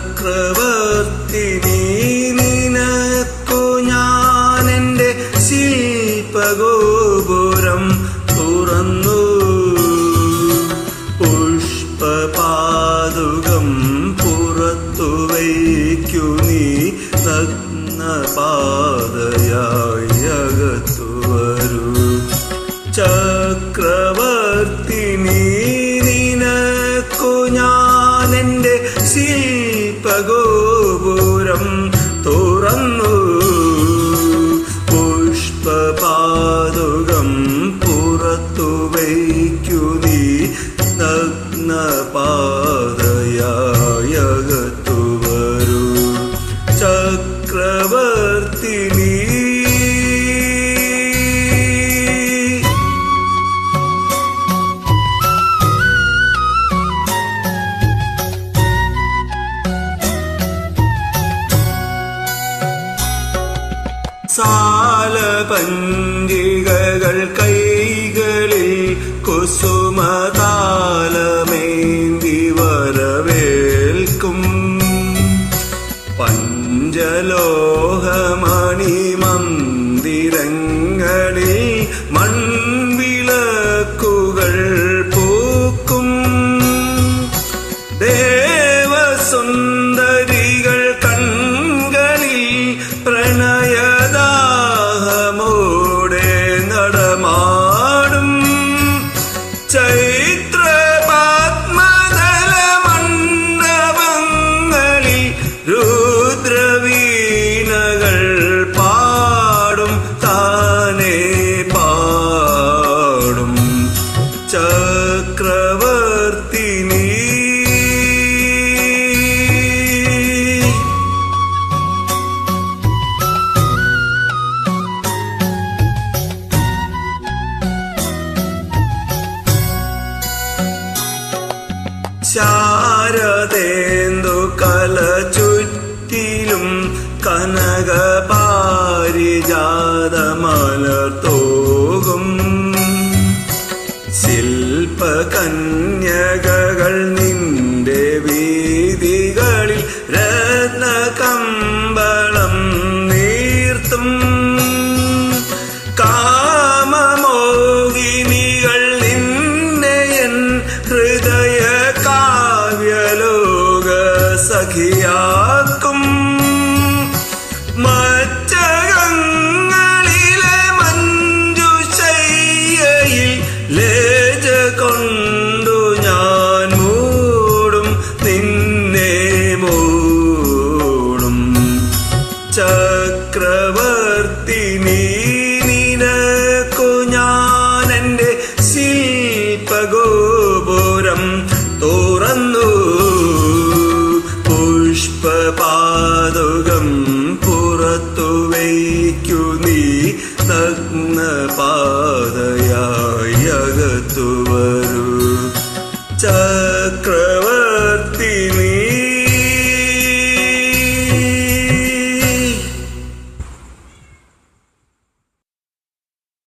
ചക്രവർത്തിനി നിനക്കു ഞാനെന്റെ ശില്പഗോപുരം തുറന്നു. പുഷ്പപാദുകം പുറത്തു വയ്ക്കു നീ നഗ്നപാദയായി അകത്തു വരൂ. ചക്രവർത്തിനി നിനക്കു ഞാനെന്റെ ശില്പഗോപുരം തുറന്നു. പുഷ്പപാദുകം പുറത്തു വയ്ക്കു നീ നഗ്നപാദയായി അകത്തു വരൂ. ചക്രവർത്തിനി സാലപഞ്ചികകൾ കൈകളിൽ കുസുമതാലമേന്തി വരവേൽക്കും. പഞ്ചലോഹമണി മന്ദിരങ്ങളിൽ മൺവിളക്കുകൾ പൂക്കും. ദേവസുന്ദരികൾ കൺകളിൽ പ്രണയദാഹമോടെ നടമാടും. ചൈത്രപത്മദല മണ്ഡപങ്ങളിൽ രുദ്രവീണകൾ പാടും, താനേ പാടും. ചക്രവർത്തിനി ശാരദേന്ദു കല ചുറ്റിലും കനകപാരിജാതമലർത്തോകും. ശില്പകന്യകകൾ നിന്റെ വീഥികളിൽ രത്നകമ്പളം നീർത്തും. കാമമോഹിനികൾ നിന്നെ എൻ ഹൃദയ കാവ്യലോക സഖിയാക്കും. മച്ചകങ്ങളിലെ മഞ്ജുശയ്യയിൽ ലേജ കൊണ്ടു ഞാൻ മൂടും, നിന്നെ മൂടും. ചക്രവർത്തിനി നിനക്കു ഞാനെന്റെ ശില്പഗോ